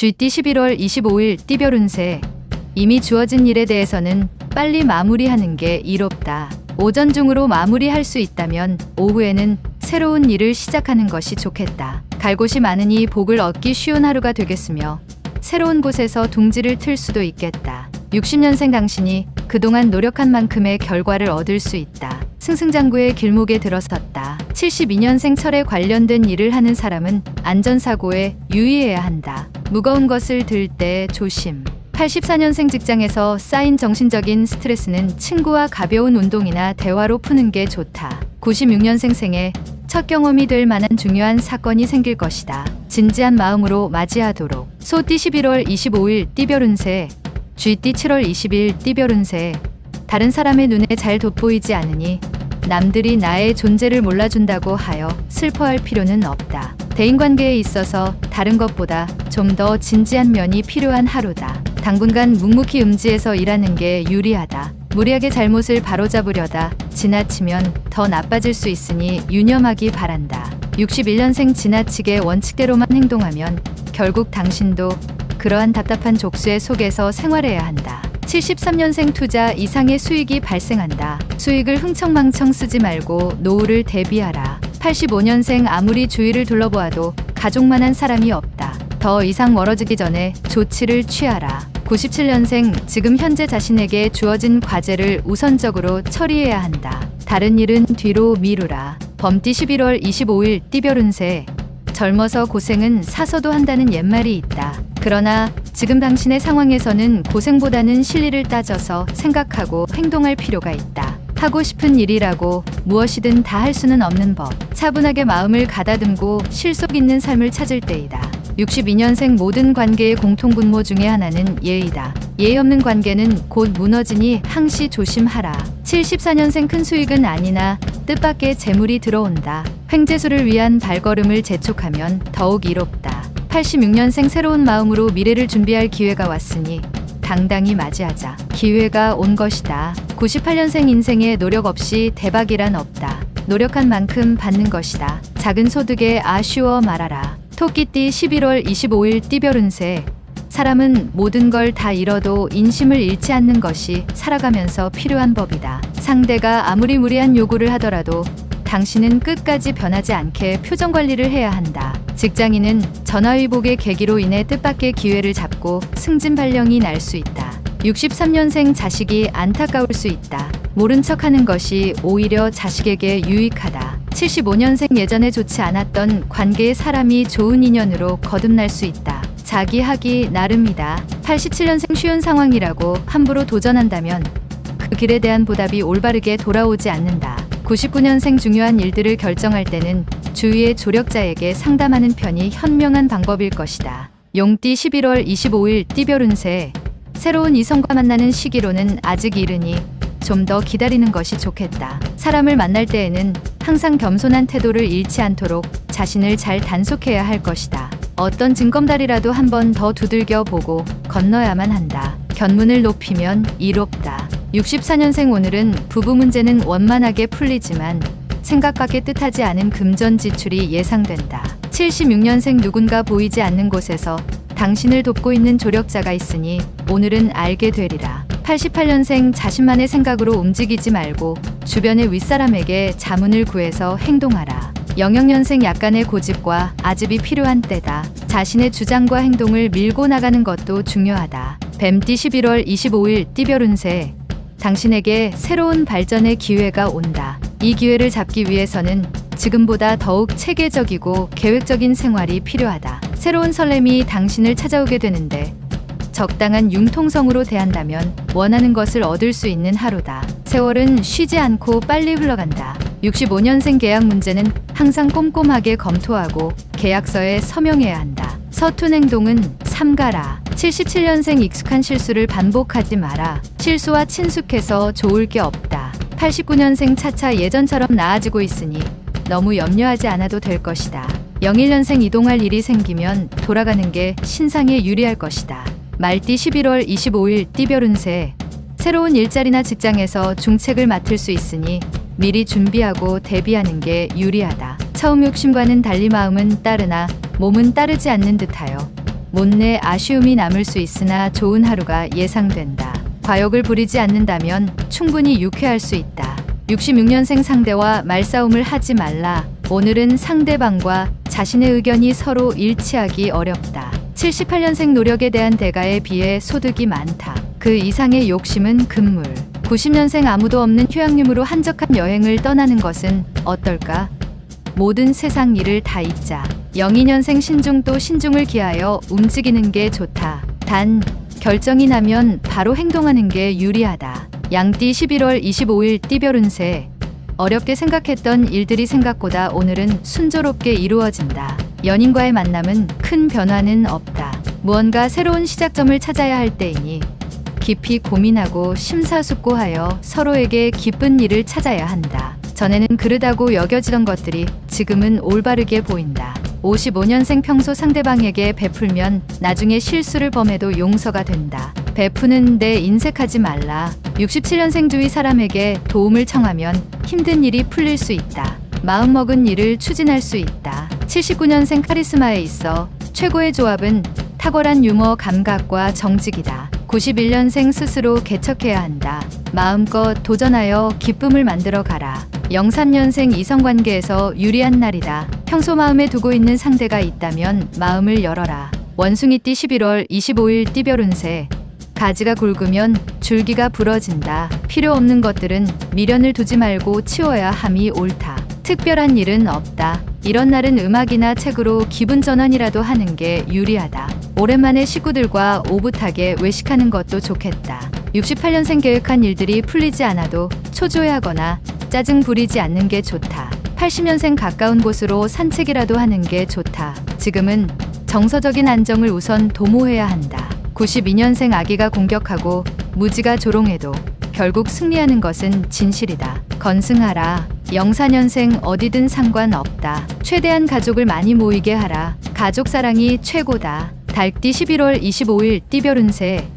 쥐띠 11월 25일 띠별 운세. 이미 주어진 일에 대해서는 빨리 마무리하는 게 이롭다. 오전 중으로 마무리할 수 있다면 오후에는 새로운 일을 시작하는 것이 좋겠다. 갈 곳이 많으니 복을 얻기 쉬운 하루가 되겠으며 새로운 곳에서 둥지를 틀 수도 있겠다. 60년생 당신이 그동안 노력한 만큼의 결과를 얻을 수 있다. 승승장구의 길목에 들어섰다. 72년생 철에 관련된 일을 하는 사람은 안전사고에 유의해야 한다. 무거운 것을 들 때 조심. 84년생 직장에서 쌓인 정신적인 스트레스는 친구와 가벼운 운동이나 대화로 푸는 게 좋다. 96년생 생에 첫 경험이 될 만한 중요한 사건이 생길 것이다. 진지한 마음으로 맞이하도록. 소띠 11월 25일 띠별 운세. 쥐띠 7월 20일 띠별 운세. 다른 사람의 눈에 잘 돋보이지 않으니 남들이 나의 존재를 몰라준다고 하여 슬퍼할 필요는 없다. 대인관계에 있어서 다른 것보다 좀 더 진지한 면이 필요한 하루다. 당분간 묵묵히 음지에서 일하는 게 유리하다. 무리하게 잘못을 바로잡으려다 지나치면 더 나빠질 수 있으니 유념하기 바란다. 61년생 지나치게 원칙대로만 행동하면 결국 당신도 그러한 답답한 족쇄 속에서 생활해야 한다. 73년생 투자 이상의 수익이 발생한다. 수익을 흥청망청 쓰지 말고 노후를 대비하라. 85년생 아무리 주위를 둘러보아도 가족만한 사람이 없다. 더 이상 멀어지기 전에 조치를 취하라. 97년생 지금 현재 자신에게 주어진 과제를 우선적으로 처리해야 한다. 다른 일은 뒤로 미루라. 범띠 11월 25일 띠별 운세. 젊어서 고생은 사서도 한다는 옛말이 있다. 그러나 지금 당신의 상황에서는 고생보다는 실리를 따져서 생각하고 행동할 필요가 있다. 하고 싶은 일이라고 무엇이든 다 할 수는 없는 법. 차분하게 마음을 가다듬고 실속 있는 삶을 찾을 때이다. 62년생 모든 관계의 공통분모 중에 하나는 예의다. 예의 없는 관계는 곧 무너지니 항시 조심하라. 74년생 큰 수익은 아니나 뜻밖의 재물이 들어온다. 횡재수를 위한 발걸음을 재촉하면 더욱 이롭다. 86년생 새로운 마음으로 미래를 준비할 기회가 왔으니 당당히 맞이하자. 기회가 온 것이다. 98년생 인생에 노력 없이 대박이란 없다. 노력한 만큼 받는 것이다. 작은 소득에 아쉬워 말아라. 토끼띠 11월 25일 띠별 운세. 사람은 모든 걸 다 잃어도 인심을 잃지 않는 것이 살아가면서 필요한 법이다. 상대가 아무리 무리한 요구를 하더라도 당신은 끝까지 변하지 않게 표정 관리를 해야 한다. 직장인은 전화위복의 계기로 인해 뜻밖의 기회를 잡고 승진발령이 날 수 있다. 63년생 자식이 안타까울 수 있다. 모른 척하는 것이 오히려 자식에게 유익하다. 75년생 예전에 좋지 않았던 관계의 사람이 좋은 인연으로 거듭날 수 있다. 자기 하기 나름이다. 87년생 쉬운 상황이라고 함부로 도전한다면 그 길에 대한 보답이 올바르게 돌아오지 않는다. 99년생 중요한 일들을 결정할 때는 주위의 조력자에게 상담하는 편이 현명한 방법일 것이다. 용띠 11월 25일 띠별 운세. 새로운 이성과 만나는 시기로는 아직 이르니 좀 더 기다리는 것이 좋겠다. 사람을 만날 때에는 항상 겸손한 태도를 잃지 않도록 자신을 잘 단속해야 할 것이다. 어떤 징검다리라도 한 번 더 두들겨 보고 건너야만 한다. 견문을 높이면 이롭다. 64년생 오늘은 부부 문제는 원만하게 풀리지만 생각밖의 뜻하지 않은 금전 지출이 예상된다. 76년생 누군가 보이지 않는 곳에서 당신을 돕고 있는 조력자가 있으니 오늘은 알게 되리라. 88년생 자신만의 생각으로 움직이지 말고 주변의 윗사람에게 자문을 구해서 행동하라. 00년생 약간의 고집과 아집이 필요한 때다. 자신의 주장과 행동을 밀고 나가는 것도 중요하다. 뱀띠 11월 25일 띠별 운세. 당신에게 새로운 발전의 기회가 온다. 이 기회를 잡기 위해서는 지금보다 더욱 체계적이고 계획적인 생활이 필요하다. 새로운 설렘이 당신을 찾아오게 되는데 적당한 융통성으로 대한다면 원하는 것을 얻을 수 있는 하루다. 세월은 쉬지 않고 빨리 흘러간다. 65년생 계약 문제는 항상 꼼꼼하게 검토하고 계약서에 서명해야 한다. 서툰 행동은 삼가라. 77년생 익숙한 실수를 반복하지 마라. 실수와 친숙해서 좋을 게 없다. 89년생 차차 예전처럼 나아지고 있으니 너무 염려하지 않아도 될 것이다. 01년생 이동할 일이 생기면 돌아가는 게 신상에 유리할 것이다. 말띠 11월 25일 띠별 운세. 새로운 일자리나 직장에서 중책을 맡을 수 있으니 미리 준비하고 대비하는 게 유리하다. 처음 욕심과는 달리 마음은 따르나 몸은 따르지 않는 듯하여 못내 아쉬움이 남을 수 있으나 좋은 하루가 예상된다. 과욕을 부리지 않는다면 충분히 유쾌할 수 있다. 66년생 상대와 말싸움을 하지 말라. 오늘은 상대방과 자신의 의견이 서로 일치하기 어렵다. 78년생 노력에 대한 대가에 비해 소득이 많다. 그 이상의 욕심은 금물. 90년생 아무도 없는 휴양림으로 한적한 여행을 떠나는 것은 어떨까? 모든 세상 일을 다 잊자. 02년생 신중 또 신중을 기하여 움직이는 게 좋다. 단 결정이 나면 바로 행동하는 게 유리하다. 양띠 11월 25일 띠별 운세. 어렵게 생각했던 일들이 생각보다 오늘은 순조롭게 이루어진다. 연인과의 만남은 큰 변화는 없다. 무언가 새로운 시작점을 찾아야 할 때이니 깊이 고민하고 심사숙고하여 서로에게 기쁜 일을 찾아야 한다. 전에는 그릇하고 여겨지던 것들이 지금은 올바르게 보인다. 55년생 평소 상대방에게 베풀면 나중에 실수를 범해도 용서가 된다. 베푸는 데 인색하지 말라. 67년생 주위 사람에게 도움을 청하면 힘든 일이 풀릴 수 있다. 마음먹은 일을 추진할 수 있다. 79년생 카리스마에 있어 최고의 조합은 탁월한 유머 감각과 정직이다. 91년생 스스로 개척해야 한다. 마음껏 도전하여 기쁨을 만들어 가라. 03년생 이성관계에서 유리한 날이다. 평소 마음에 두고 있는 상대가 있다면 마음을 열어라. 원숭이띠 11월 25일 띠별 운세. 가지가 굵으면 줄기가 부러진다. 필요 없는 것들은 미련을 두지 말고 치워야 함이 옳다. 특별한 일은 없다. 이런 날은 음악이나 책으로 기분 전환이라도 하는 게 유리하다. 오랜만에 식구들과 오붓하게 외식하는 것도 좋겠다. 68년생 계획한 일들이 풀리지 않아도 초조해하거나 짜증 부리지 않는 게 좋다. 80년생 가까운 곳으로 산책이라도 하는 게 좋다. 지금은 정서적인 안정을 우선 도모해야 한다. 92년생 아기가 공격하고 무지가 조롱해도 결국 승리하는 것은 진실이다. 건승하라. 04년생 어디든 상관없다. 최대한 가족을 많이 모이게 하라. 가족 사랑이 최고다. 달띠 11월 25일 띠별 운세.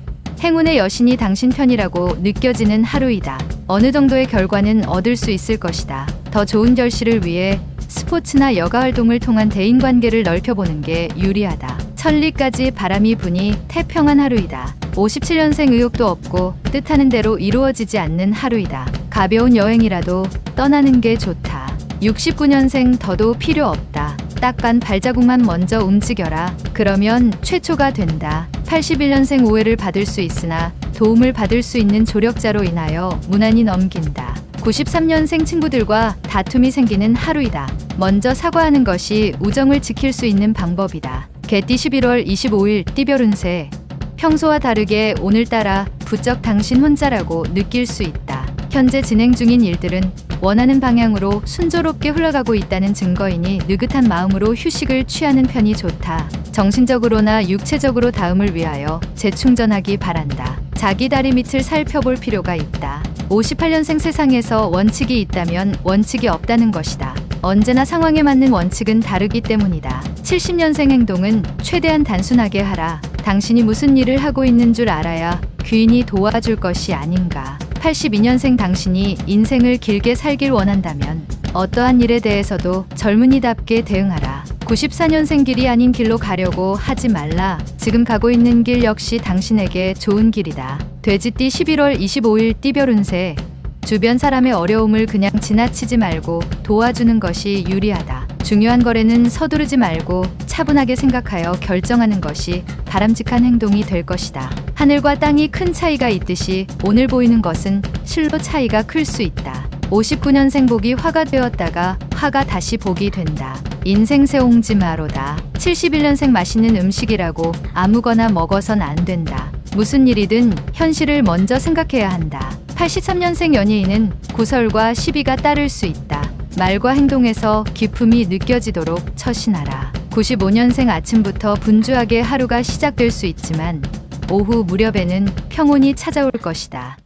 행운의 여신이 당신 편이라고 느껴지는 하루이다. 어느 정도의 결과는 얻을 수 있을 것이다. 더 좋은 결실을 위해 스포츠나 여가 활동을 통한 대인관계를 넓혀보는 게 유리하다. 천리까지 바람이 부니 태평한 하루이다. 57년생 의욕도 없고 뜻하는 대로 이루어지지 않는 하루이다. 가벼운 여행이라도 떠나는 게 좋다. 69년생 더도 필요 없다. 딱한 발자국만 먼저 움직여라. 그러면 최초가 된다. 81년생 오해를 받을 수 있으나 도움을 받을 수 있는 조력자로 인하여 무난히 넘긴다. 93년생 친구들과 다툼이 생기는 하루이다. 먼저 사과하는 것이 우정을 지킬 수 있는 방법이다. 개띠 11월 25일 띠별 운세. 평소와 다르게 오늘따라 부쩍 당신 혼자라고 느낄 수 있다. 현재 진행 중인 일들은 원하는 방향으로 순조롭게 흘러가고 있다는 증거이니 느긋한 마음으로 휴식을 취하는 편이 좋다. 정신적으로나 육체적으로 다음을 위하여 재충전하기 바란다. 자기 다리 밑을 살펴볼 필요가 있다. 58년생 세상에서 원칙이 있다면 원칙이 없다는 것이다. 언제나 상황에 맞는 원칙은 다르기 때문이다. 70년생 행동은 최대한 단순하게 하라. 당신이 무슨 일을 하고 있는 줄 알아야 귀인이 도와줄 것이 아닌가. 82년생 당신이 인생을 길게 살길 원한다면 어떠한 일에 대해서도 젊은이답게 대응하라. 94년생 길이 아닌 길로 가려고 하지 말라. 지금 가고 있는 길 역시 당신에게 좋은 길이다. 돼지띠 11월 25일 띠별 운세. 주변 사람의 어려움을 그냥 지나치지 말고 도와주는 것이 유리하다. 중요한 거래는 서두르지 말고 차분하게 생각하여 결정하는 것이 바람직한 행동이 될 것이다. 하늘과 땅이 큰 차이가 있듯이 오늘 보이는 것은 실로 차이가 클 수 있다. 59년생 복이 화가 되었다가 화가 다시 복이 된다. 인생 새옹지마로다. 71년생 맛있는 음식이라고 아무거나 먹어선 안 된다. 무슨 일이든 현실을 먼저 생각해야 한다. 83년생 연예인은 구설과 시비가 따를 수 있다. 말과 행동에서 기품이 느껴지도록 처신하라. 95년생 아침부터 분주하게 하루가 시작될 수 있지만 오후 무렵에는 평온이 찾아올 것이다.